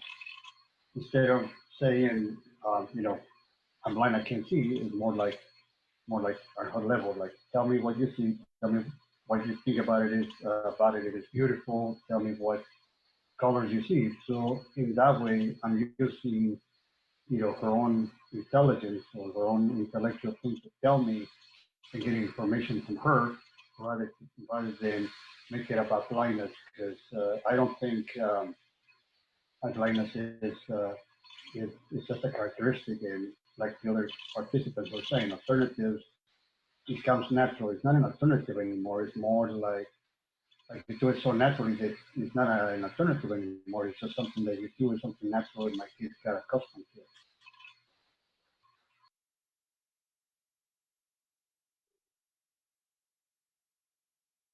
J: blind, I can't see, it's more like on her level, like, tell me what you see, tell me what you think about it. It is beautiful. Tell me what colors you see. So in that way, I'm using, her own intelligence or her own intellectual thing to tell me and getting information from her rather than make it about blindness, because I don't think blindness is just a characteristic, and like the other participants were saying, alternatives, it comes natural. It's not an alternative anymore. It's more like you do it so naturally that it's not an alternative anymore. It's just something that you do, it's something natural, and my kids got accustomed to it.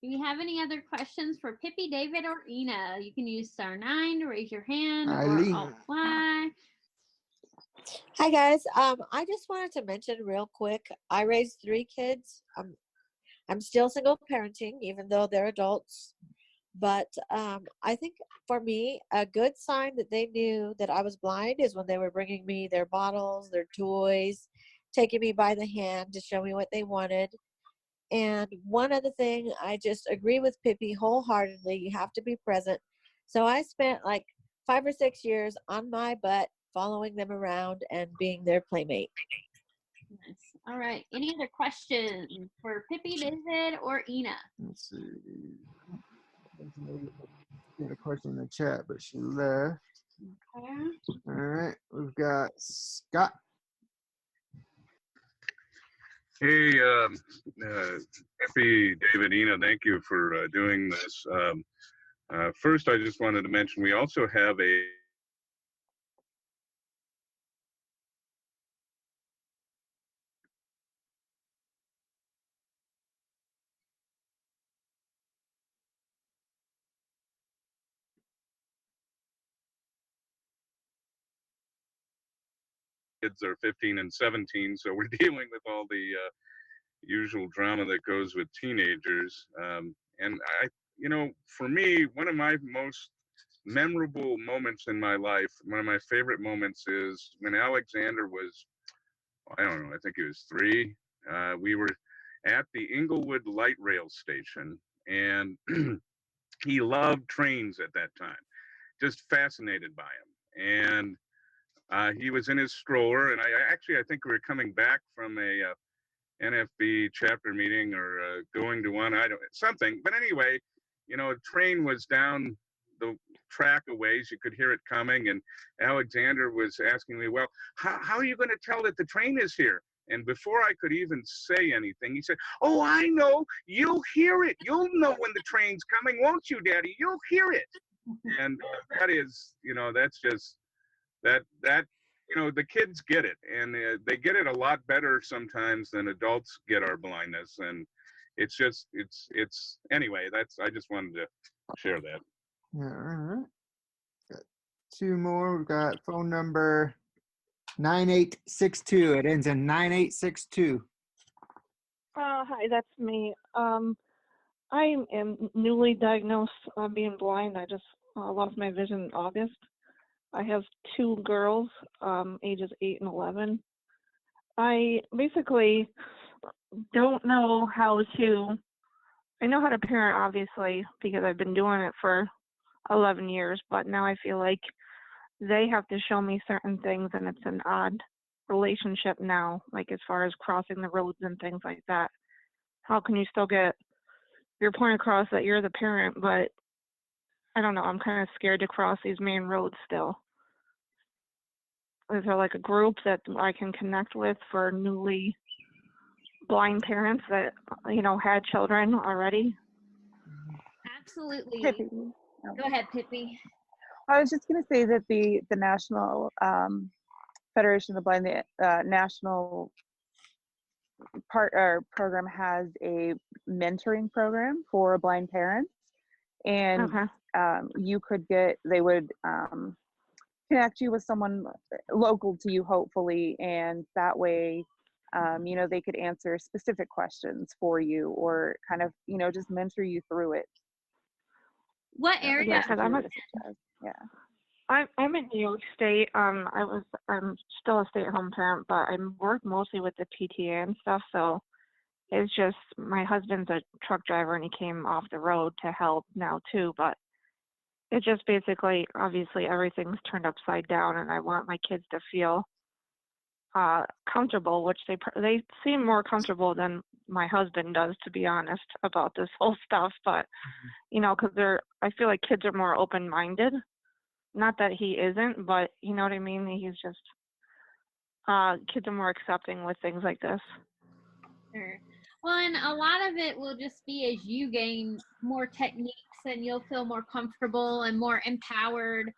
A: Do you have any other questions for Pippi, David, or Ina? You can use *9 to raise your hand
B: Eileen.
A: or Alt-Y.
K: Hi guys. I just wanted to mention real quick. I raised 3 kids. I'm still single parenting, even though they're adults. But I think for me, a good sign that they knew that I was blind is when they were bringing me their bottles, their toys, taking me by the hand to show me what they wanted. And one other thing, I just agree with Pippi wholeheartedly. You have to be present. So I spent like 5 or 6 years on my butt following them around and being their playmate.
A: Nice. All right. Any other questions for Pippi, David, or Ina?
B: Let's see. Got a question in the chat, but she left.
A: Okay.
B: All right, we've got Scott.
G: Hey, Pippi, David, Ina, thank you for doing this. First, I just wanted to mention we also have a kids are 15 and 17, so we're dealing with all the usual drama that goes with teenagers. And for me, one of my most memorable moments in my life, one of my favorite moments is when Alexander was, I don't know, I think he was 3. We were at the Inglewood Light Rail Station, and he loved trains at that time, just fascinated by them. And he was in his stroller, and I think we were coming back from a NFB chapter meeting or going to one, something. But anyway, a train was down the track a ways. You could hear it coming, and Alexander was asking me, well, how are you going to tell that the train is here? And before I could even say anything, he said, oh, I know. You'll hear it. You'll know when the train's coming, won't you, Daddy? You'll hear it. And that is, that's just, that the kids get it, and they get it a lot better sometimes than adults get our blindness. And it's anyway, I just wanted to share that.
B: Yeah, all right. Got 2 more. We've got phone number 9862. It ends in 9862.
L: Hi, that's me. I am newly diagnosed being blind. I just lost my vision in August. I have 2 girls, ages 8 and 11. I basically don't know how to, I know how to parent, obviously, because I've been doing it for 11 years, but now I feel like they have to show me certain things, and it's an odd relationship now, like as far as crossing the roads and things like that. How can you still get your point across that you're the parent, but I don't know, I'm kind of scared to cross these main roads still. Is there like a group that I can connect with for newly blind parents that, had children already?
A: Absolutely.
H: Pippi.
A: Go ahead, Pippi.
H: I was just going to say that the National Federation of the Blind, the national program has a mentoring program for blind parents, and they would connect you with someone local to you, hopefully, and that way, they could answer specific questions for you, or kind of, just mentor you through it.
A: What area?
L: Yeah, because I'm in New York State. I'm still a stay-at-home parent, but I work mostly with the PTA and stuff. So it's just my husband's a truck driver, and he came off the road to help now too. But it just basically, obviously, everything's turned upside down, and I want my kids to feel comfortable, which they seem more comfortable than my husband does, to be honest, about this whole stuff. But, you know, because I feel like kids are more open-minded. Not that he isn't, but you know what I mean? He's just, kids are more accepting with things like this.
A: Sure. Well, and a lot of it will just be as you gain more techniques and you'll feel more comfortable and more empowered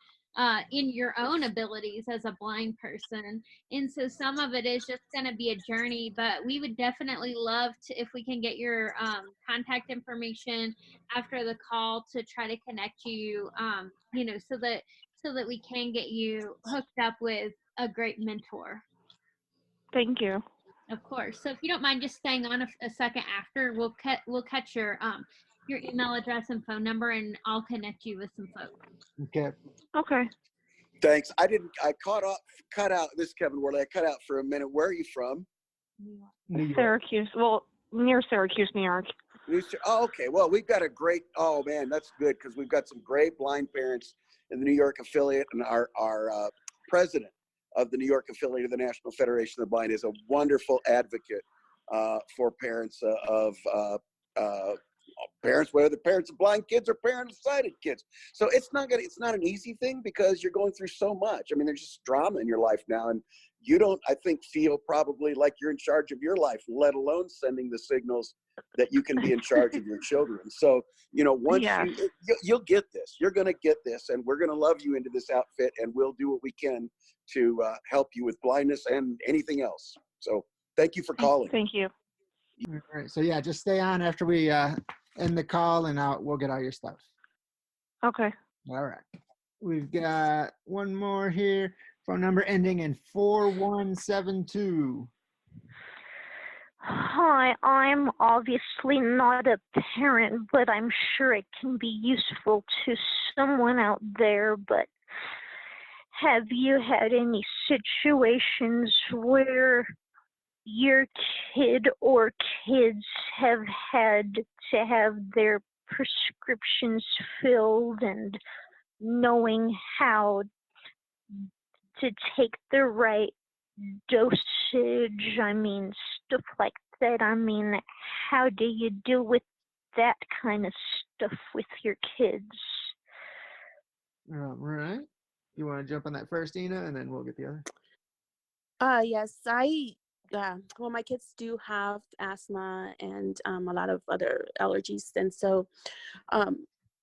A: in your own abilities as a blind person. And so some of it is just going to be a journey, but we would definitely love to, if we can get your contact information after the call to try to connect you, you know, so that we can get you hooked up with a great mentor.
L: Thank you.
A: Of course. So if you don't mind just staying on a second after, we'll catch your email address and phone number, and I'll connect you with some folks.
B: Okay.
L: Okay.
F: Thanks. I cut out, this is Kevin Worley. I cut out for a minute. Where are you from?
B: New York.
L: Syracuse. Well, near Syracuse, New York.
F: Oh, okay. Well, we've got oh man, that's good, because we've got some great blind parents in the New York affiliate, and our president of the New York affiliate of the National Federation of the Blind is a wonderful advocate for parents of parents, whether the parents of blind kids or parents of sighted kids. So it's not an easy thing, because you're going through so much. I mean, there's just drama in your life now, and you don't, I think, feel probably like you're in charge of your life, let alone sending the signals that you can be in charge of your children. So, you know, once you'll get this, you're going to get this, and we're going to love you into this outfit, and we'll do what we can to help you with blindness and anything else. So thank you for calling.
L: Thank you.
B: All right. So yeah, just stay on after we end the call, and we'll get all your stuff.
L: Okay.
B: All right. We've got one more here. Phone number ending in 4172.
M: Hi, I'm obviously not a parent, but I'm sure it can be useful to someone out there. But have you had any situations where your kid or kids have had to have their prescriptions filled, and knowing how to take the right dosage? I mean, stuff like that. I mean, how do you deal with that kind of stuff with your kids?
B: All right. You want to jump on that first, Ina, and then we'll get the other?
C: Yes, well, my kids do have asthma and a lot of other allergies. And so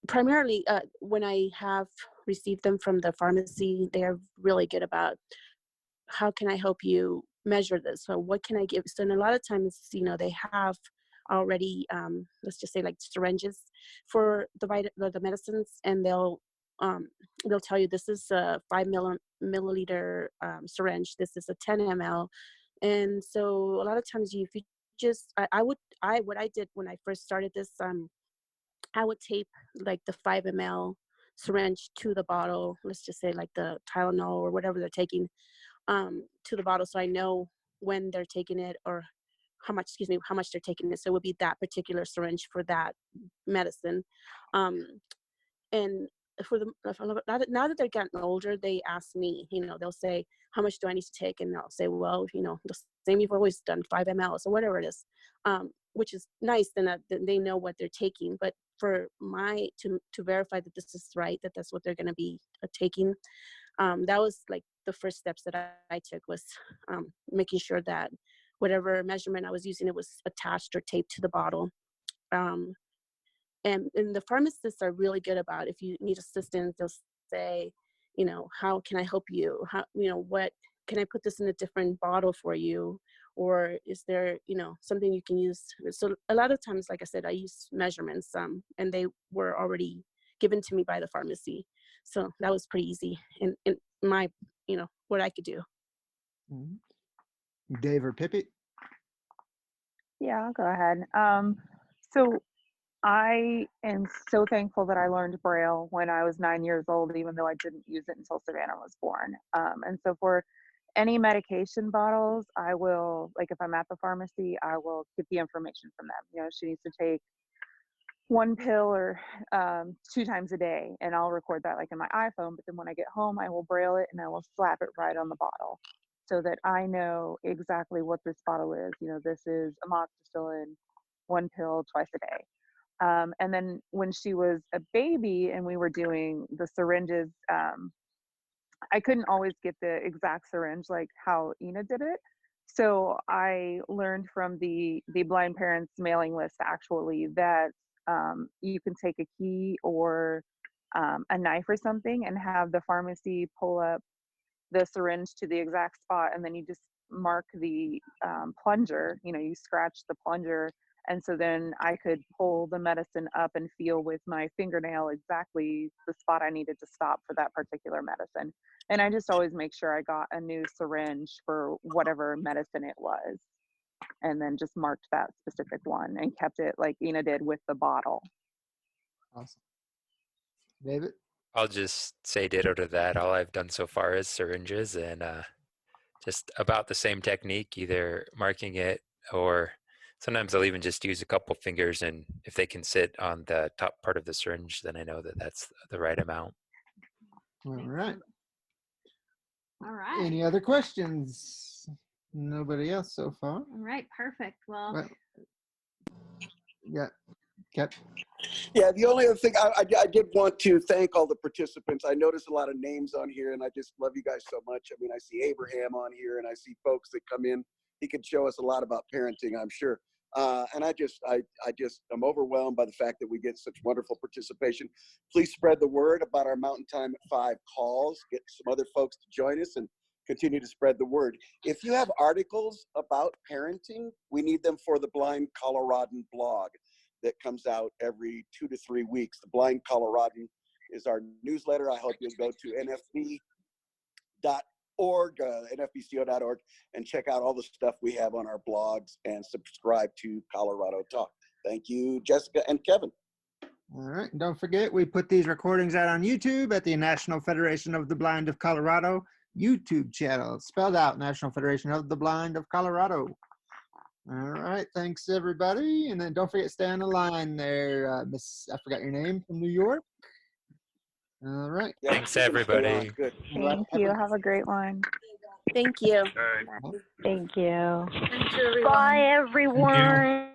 C: primarily when I have received them from the pharmacy, they're really good about, how can I help you measure this? So what can I give? So and a lot of times, you know, they have already, let's just say, like syringes for the medicines, and they'll tell you, this is a 5 milliliter syringe, this is a 10 ml. And so a lot of times if you just, what I did when I first started this, I would tape like the 5 ml syringe to the bottle, let's just say like the Tylenol or whatever they're taking, to the bottle, so I know when they're taking it, or how much they're taking it. So it would be that particular syringe for that medicine. And now that they're getting older, they ask me, you know, they'll say, how much do I need to take? And I'll say, well, you know, the same you've always done, 5 ml or whatever it is, which is nice, then that they know what they're taking. But for to verify that this is right, that that's what they're going to be taking, that was like the first steps that I took, was making sure that whatever measurement I was using, it was attached or taped to the bottle. And the pharmacists are really good about, if you need assistance, they'll say, you know, how can I help you? How, you know, what can I put this in a different bottle for you? Or is there, you know, something you can use? So a lot of times, like I said, I use measurements, and they were already given to me by the pharmacy. So that was pretty easy in my, you know, what I could do.
B: Mm-hmm. Dave or Pippi?
H: Yeah, I'll go ahead. So I am so thankful that I learned Braille when I was 9 years old, even though I didn't use it until Savannah was born. And so for any medication bottles, I will, like if I'm at the pharmacy, I will get the information from them. You know, she needs to take 1 pill or 2 times a day, and I'll record that like in my iPhone. But then when I get home, I will Braille it and I will slap it right on the bottle. so that I know exactly what this bottle is. This is amoxicillin, 1 pill twice a day. And then when she was a baby and we were doing the syringes, I couldn't always get the exact syringe like how Ina did it. So I learned from the blind parents mailing list actually that you can take a key or a knife or something and have the pharmacy pull up the syringe to the exact spot, and then you just mark the plunger. You scratch the plunger, and so then I could pull the medicine up and feel with my fingernail exactly the spot I needed to stop for that particular medicine. And I just always make sure I got a new syringe for whatever medicine it was, and then just marked that specific one and kept it like Ina did with the bottle.
B: Awesome. David?
E: I'll just say ditto to that. All I've done so far is syringes, and just about the same technique, either marking it or sometimes I'll even just use a couple fingers, and if they can sit on the top part of the syringe, then I know that that's the right amount.
B: All right.
A: All right.
B: Any other questions? Nobody else so far.
A: All right, perfect. Well,
B: yeah. Okay.
F: Yeah, the only other thing I did want to thank all the participants. I noticed a lot of names on here, and I just love you guys so much. I mean, I see Abraham on here, and I see folks that come in. He could show us a lot about parenting, I'm sure. And I'm overwhelmed by the fact that we get such wonderful participation. Please spread the word about our Mountain Time at 5 calls. Get some other folks to join us and continue to spread the word. If you have articles about parenting, we need them for the Blind Coloradan blog that comes out every 2 to 3 weeks. The Blind Coloradan is our newsletter. I hope you'll go to nfb.org, nfbco.org, and check out all the stuff we have on our blogs and subscribe to Colorado Talk. Thank you, Jessica and Kevin.
B: All right. And don't forget, we put these recordings out on YouTube at the National Federation of the Blind of Colorado YouTube channel, spelled out National Federation of the Blind of Colorado. All right, thanks everybody, and then don't forget, stay on the line there, Miss. I forgot your name, from New York. All right.
F: Yeah,
E: thanks everybody.
F: Good.
H: Thank you. Have a great one.
C: Thank you.
H: Thank you.
M: Bye, everyone.